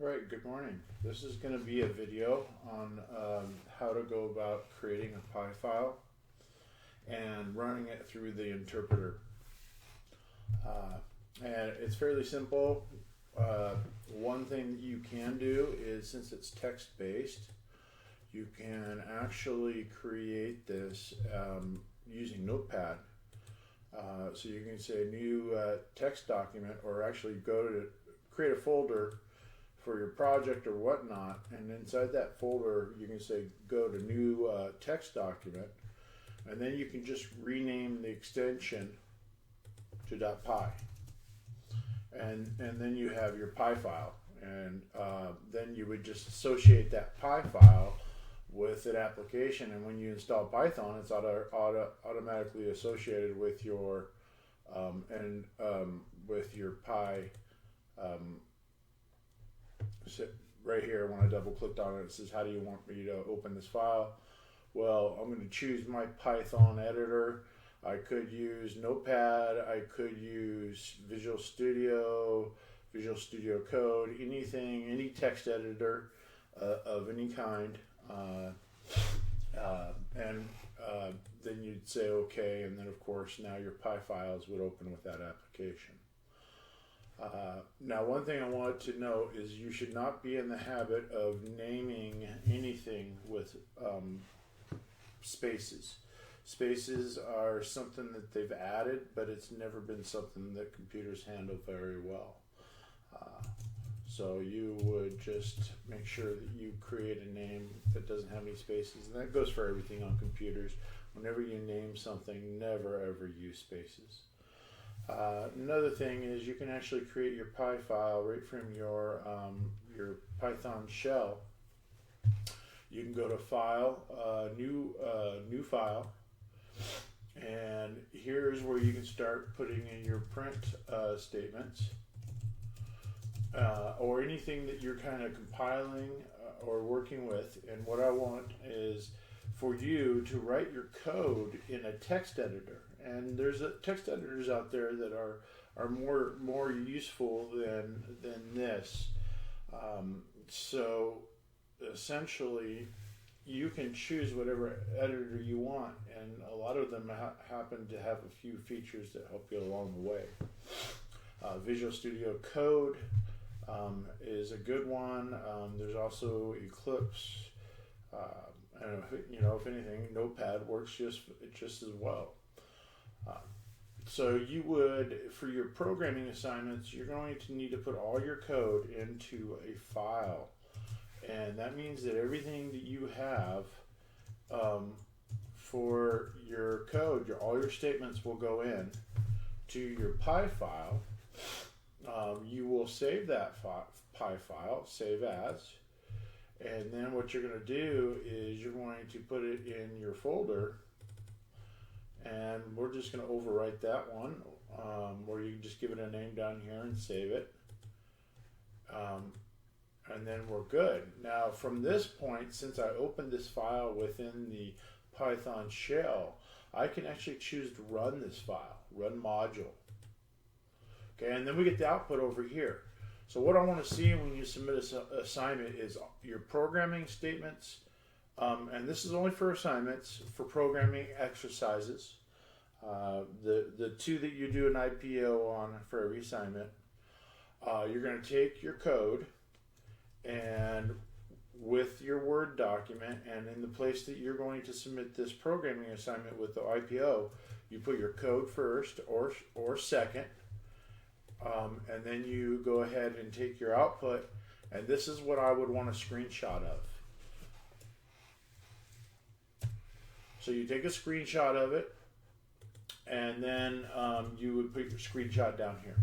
All right, good morning. This is going to be a video on how to go about creating a Pi file and running it through the interpreter. And it's fairly simple. One thing that you can do is, since it's text-based, you can actually create this using Notepad. So you can say new text document, or actually go to create a folder for your project or whatnot, and inside that folder you can say go to new text document, and then you can just rename the extension to .py, and then you have your Pi file, and then you would just associate that Pi file with an application, and when you install Python, it's automatically associated with your with your Pi. Right here, when I double clicked on it, it says, how do you want me to open this file? Well, I'm going to choose my Python editor. I could use Notepad, I could use Visual Studio Code, anything, any text editor of any kind. Then you'd say okay, and then of course now your Pi files would open with that application. Now, one thing I wanted to note is you should not be in the habit of naming anything with spaces. Spaces are something that they've added, but it's never been something that computers handle very well. So you would just make sure that you create a name that doesn't have any spaces, and that goes for everything on computers. Whenever you name something, never ever use spaces. Another thing is you can actually create your Pi file right from your Python shell. You can go to File, New File, and here's where you can start putting in your print statements, or anything that you're kind of compiling or working with. And what I want is for you to write your code in a text editor. And there's text editors out there that are more useful than this. So essentially, you can choose whatever editor you want, and a lot of them happen to have a few features that help you along the way. Visual Studio Code is a good one. There's also Eclipse. And if anything, Notepad works just as well. So you would, for your programming assignments, you're going to need to put all your code into a file. And that means that everything that you have for your code, all your statements will go in to your Pi file. You will save that Pi file, save as, and then what you're going to do is you're going to put it in your folder. And we're just going to overwrite that one, where you can just give it a name down here and save it. And then we're good. Now, from this point, since I opened this file within the Python shell, I can actually choose to run this file, run module. Okay, and then we get the output over here. So what I want to see when you submit an assignment is your programming statements. And this is only for assignments, for programming exercises. The two that you do an IPO on for every assignment, you're going to take your code, and with your Word document, and in the place that you're going to submit this programming assignment with the IPO, you put your code first or second, and then you go ahead and take your output, and this is what I would want a screenshot of. So you take a screenshot of it, and then you would put your screenshot down here.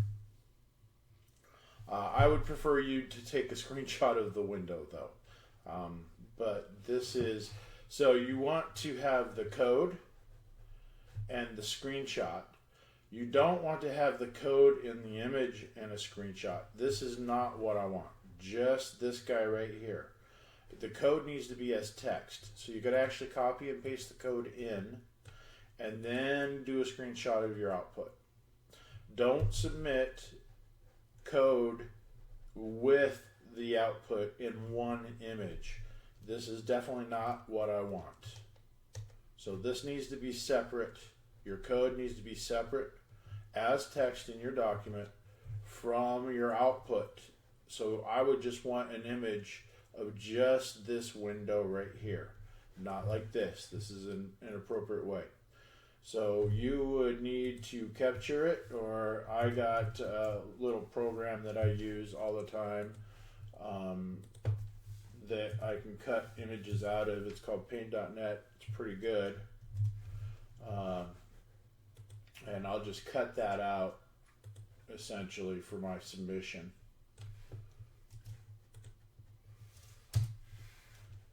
I would prefer you to take a screenshot of the window though. But this is, so you want to have the code and the screenshot. You don't want to have the code in the image and a screenshot. This is not what I want. Just this guy right here. The code needs to be as text. So you could actually copy and paste the code in, and then do a screenshot of your output. Don't submit code with the output in one image. This is definitely not what I want. So this needs to be separate. Your code needs to be separate as text in your document from your output. So I would just want an image of just this window right here, not like this. This is an inappropriate way. So you would need to capture it, or I got a little program that I use all the time that I can cut images out of. It's called paint.net. It's pretty good. And I'll just cut that out essentially for my submission.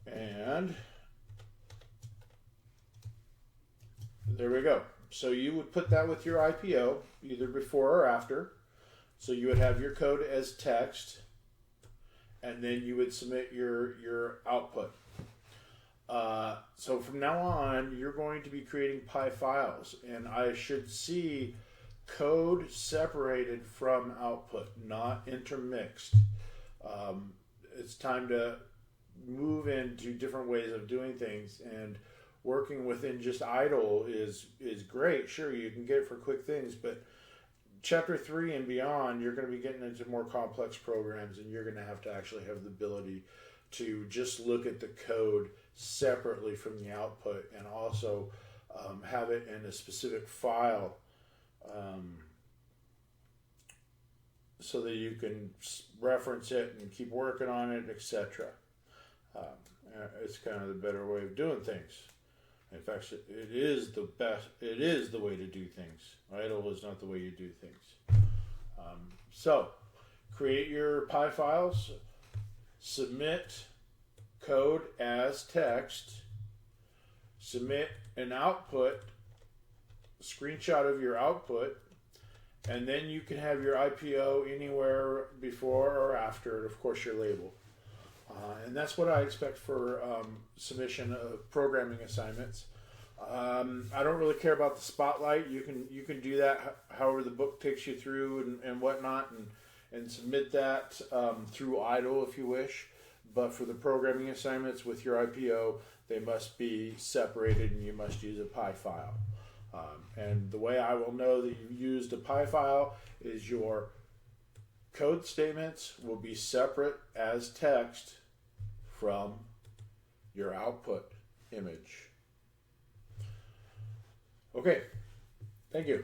And there we go. So you would put that with your IPO either before or after. So you would have your code as text, and then you would submit your output. So from now on, you're going to be creating Pi files, and I should see code separated from output, not intermixed. It's time to move into different ways of doing things, and working within just idle is great. Sure, you can get it for quick things, but chapter 3 and beyond, you're going to be getting into more complex programs, and you're going to have actually have the ability to just look at the code separately from the output, and also have it in a specific file so that you can reference it and keep working on it, etc. It's kind of the better way of doing things. In fact, it is the best. It is the way to do things. Idle is not the way you do things. So, create your Pi files, submit code as text, submit an output, screenshot of your output, and then you can have your IPO anywhere before or after, and of course your label. And that's what I expect for submission of programming assignments. I don't really care about the spotlight. You can do that however the book takes you through and whatnot, and submit that through idle if you wish. But for the programming assignments with your IPO, they must be separated, and you must use a Pi file. And the way I will know that you used a Pi file is your code statements will be separate as text from your output image. Okay, thank you.